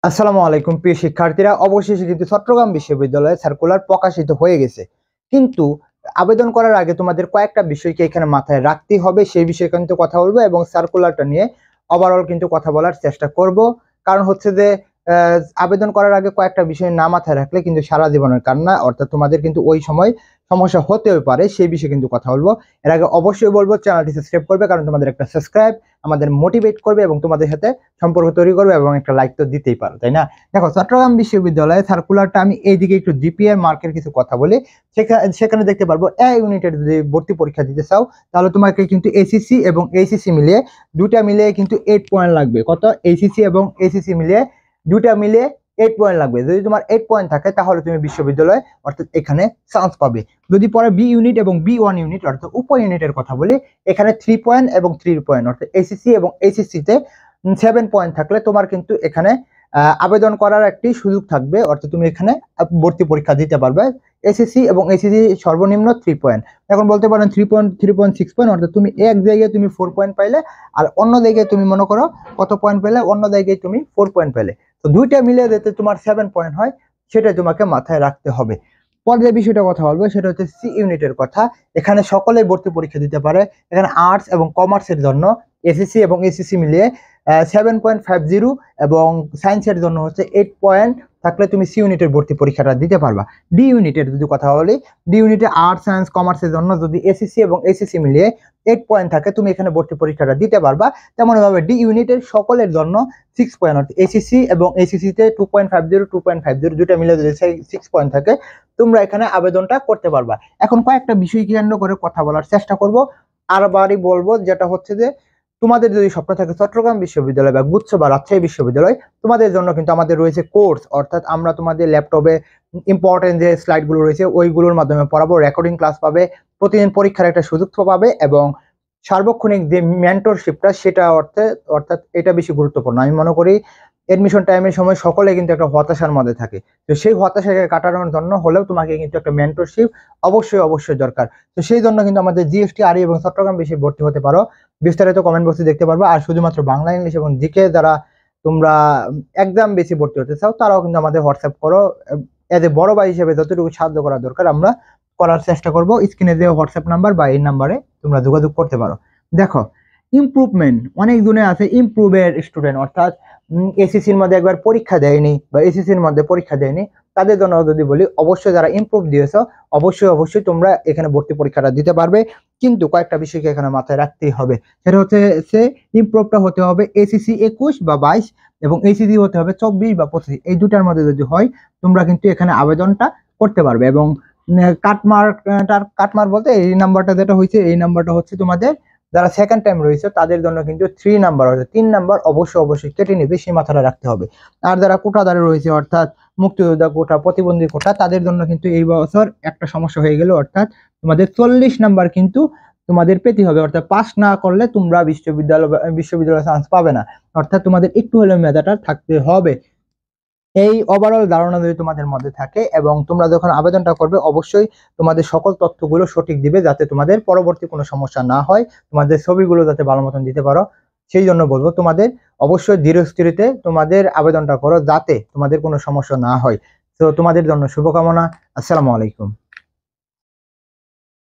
আসসালামু আলাইকুম প্রিয় শিক্ষার্থীরা, অবশেষে কিন্তু চট্টগ্রাম বিশ্ববিদ্যালয়ে সার্কুলার প্রকাশিত হয়ে গেছে। কিন্তু আবেদন করার আগে তোমাদের কয়েকটা বিষয়কে এখানে মাথায় রাখতে হবে, সেই বিষয়ে কিন্তু কথা বলবো এবং সার্কুলারটা নিয়ে ওভারঅল কিন্তু কথা বলার চেষ্টা করব। কারণ হচ্ছে যে আবেদন করার আগে কয়েকটা বিষয় না মাথায় রাখলে কিন্তু সারা জীবনের কান্না, অর্থাৎ তোমাদের কিন্তু ওই সময় সমস্যা হতেও পারে, সেই বিষয়ে কিন্তু কথা বলবো। এর আগে অবশ্যই বলবো চ্যানেলটি সাবস্ক্রাইব করবে, কারণ তোমাদের একটা সাবস্ক্রাইব আমাদের মোটিভেট করবে এবং তোমাদের সাথে সম্পর্ক তৈরি করবে, এবং একটা লাইক তো দিতেই পারো, তাই না? দেখো, চট্টগ্রাম বিশ্ববিদ্যালয়ে সার্কুলারটা, আমি এইদিকে একটু জিপিএর মার্কের কিছু কথা বলি। সেখানে দেখতে পারবো এ ইউনিটের যদি ভর্তি পরীক্ষা দিতে চাও, তাহলে তোমাকে কিন্তু এসিসি এবং এইচএসসি মিলিয়ে দুটা মিলিয়ে কিন্তু 8 পয়েন্ট লাগবে। কত? এইচএসসি এবং এইচএসসি মিলিয়ে দুটা মিলিয়ে 8 পয়েন্ট লাগবে। যদি তোমার 8 পয়েন্ট থাকে তাহলে তুমি বিশ্ববিদ্যালয়ে অর্থাৎ এখানে চান্স পাবে। যদি পরে বি ইউনিট এবং বি1 ইউনিট অর্থাৎ উপ ইউনিটের কথা বলি, এখানে 3 পয়েন্ট এবং 3 পয়েন্ট অর্থাৎ এসিসি এবং এইচএসসি তে 7 পয়েন্ট থাকলে তোমার কিন্তু এখানে আবেদন করার একটি সুযোগ থাকবে, অর্থাৎ তুমি এখানে ভর্তি পরীক্ষা দিতে পারবে। এসএসসি এবং এইচএসসি সর্বনিম্ন 3 পয়েন্ট। এখন বলতে পারেন 3.6 পয়েন্ট, অর্থাৎ তুমি এক জায়গায় তুমি 4 পয়েন্ট পাইলে, আর অন্য জায়গায় তুমি মনে করো কত পয়েন্ট পেলে, অন্য জায়গায় তুমি 4 পয়েন্ট পেলে। তো দুইটা মিলে যাতে তোমার 7 পয়েন্ট হয়, সেটা তোমাকে মাথায় রাখতে হবে। পরে যে বিষয়টা কথা বলবো সেটা হচ্ছে সি ইউনিটের কথা। এখানে সকলেই ভর্তি পরীক্ষা দিতে পারে। এখানে আর্টস এবং কমার্সের জন্য এসএসসি এবং এসএসসি মিলিয়ে 7.50 এবং সায়েন্সের জন্য হচ্ছে 8 পয়েন্ট থাকলে তুমি সি ইউনিটের ভর্তি পরীক্ষাটা দিতে পারবা। ডি ইউনিটের যদি কথা বলি, ডি ইউনিটে আর্টস সায়েন্স কমার্সের জন্য যদি এসএসসি এবং এসএসসি মিলিয়ে 8 পয়েন্ট থাকে, তুমি এখানে ভর্তি পরীক্ষাটা দিতে পারবা। তেমনভাবে ডি ইউনিটের সকলের জন্য 6 পয়েন্ট, অর্থাৎ এসএসসি এবং এইচএসসি তে 2.50 দুটা মিলে যদি 6 পয়েন্ট থাকে, তোমরা এখানে আবেদনটা করতে পারবা। এখন কয়েকটা বিষয় কেন্দ্র করে কথা বলার চেষ্টা করব। আরবারই বলবো, যেটা হচ্ছে যে তোমাদের যদি স্বপ্ন থাকে চট্টগ্রাম বিশ্ববিদ্যালয় বা গুচ্ছ বা রাজশাহী বিশ্ববিদ্যালয়, তোমাদের জন্য কিন্তু আমাদের রয়েছে কোর্স, অর্থাৎ আমরা তোমাদের ল্যাপটপে ইম্পর্টেন্ট যে স্লাইডগুলো রয়েছে ওইগুলোর মাধ্যমে পড়াবো, রেকর্ডিং ক্লাস পাবে, প্রতিদিন পরীক্ষার একটা সুযোগ পাবে, এবং সার্বক্ষণিক যে মেন্টরশিপটা সেটা অর্থাৎ এটা বেশি গুরুত্বপূর্ণ। আমি মনে করি এডমিশন টাইমের সময় সকলে কিন্তু একটা হতাশার মধ্যে থাকে, তো সেই হতাশাকে কাটানোর জন্য হলেও তোমাকে কিন্তু একটা মেন্টরশিপ অবশ্যই দরকার। তো সেই জন্য কিন্তু আমাদের জিএসটি আরই এবং চট্টগ্রাম বেশি ভর্তি হতে পারো। বিস্তারিত কমেন্ট বক্সে দেখতে পারবো। আর শুধুমাত্র বাংলা, ইংলিশ এবং জিকে যারা তোমরা একদম বেশি ভর্তি হতে চাও, তারাও কিন্তু আমাদের হোয়াটসঅ্যাপ করো। এজ এ বড় ভাই হিসেবে যতটুকু সাহায্য করা দরকার আমরা করার চেষ্টা করব। স্ক্রিনে দেওয়া হোয়াটসঅ্যাপ নাম্বার বা এই নাম্বারে তোমরা যোগাযোগ করতে পারো। দেখো, ইমপ্রুভমেন্ট অনেক জনে আছে ইমপ্রুভের স্টুডেন্ট, অর্থাৎ এসএসসির মধ্যে একবার পরীক্ষা দেয়নি বা এসএসসির মধ্যে পরীক্ষা দেয়নি, তাদের জন্য যদি বলি, অবশ্যই যারা ইমপ্রুভ দিয়েছো অবশ্যই তোমরা এখানে ভর্তি পরীক্ষাটা দিতে পারবে। কিন্তু কয়েকটা বিষয়কে এখানে মাথায় রাখতেই হবে। সেটা হচ্ছে সে ইমপ্রুভটা হতে হবে এসএসসি 21 বা 22 এবং এইচএসসি হতে হবে 24 বা 25। এই দুটার মধ্যে যদি হয়, তোমরা কিন্তু এখানে আবেদনটা করতে পারবে। এবং কাটমার্ক বলতে এই নাম্বারটা যেটা হয়েছে, এই নাম্বারটা হচ্ছে তোমাদের যারা সেকেন্ড টাইম রয়েছে তাদের জন্য কিন্তু 3 নাম্বার, অর্থাৎ 3 নাম্বার অবশ্যই কেটে নেবে, সেই মাথাটা রাখতে হবে। আর যারা কোটাদারে রয়েছে, অর্থাৎ মুক্তিযোদ্ধা কোটা, প্রতিবন্ধী কোটা, তাদের জন্য কিন্তু এই বছর একটা সমস্যা হয়ে গেল, অর্থাৎ তোমাদের 40 নাম্বার কিন্তু তোমাদের পেতে হবে। অর্থাৎ পাস না করলে তোমরা বিশ্ববিদ্যালয়ে চান্স পাবে না, অর্থাৎ তোমাদের একটু হলেও মেধাটা থাকতে হবে। এই ওভারঅল ধারণা যদি তোমাদের মধ্যে থাকে এবং তোমরা যখন আবেদনটা করবে, অবশ্যই তোমাদের সকল তথ্যগুলো সঠিক দিবে, যাতে তোমাদের পরবর্তী কোনো সমস্যা না হয়, তোমাদের ছবিগুলো যাতে ভালো মতন দিতে পারো। সেই জন্য বলবো তোমাদের অবশ্যই ধীরস্থিরতে তোমাদের আবেদনটা করো, যাতে তোমাদের কোনো সমস্যা না হয়। তো তোমাদের জন্য শুভকামনা। আসসালামু আলাইকুম।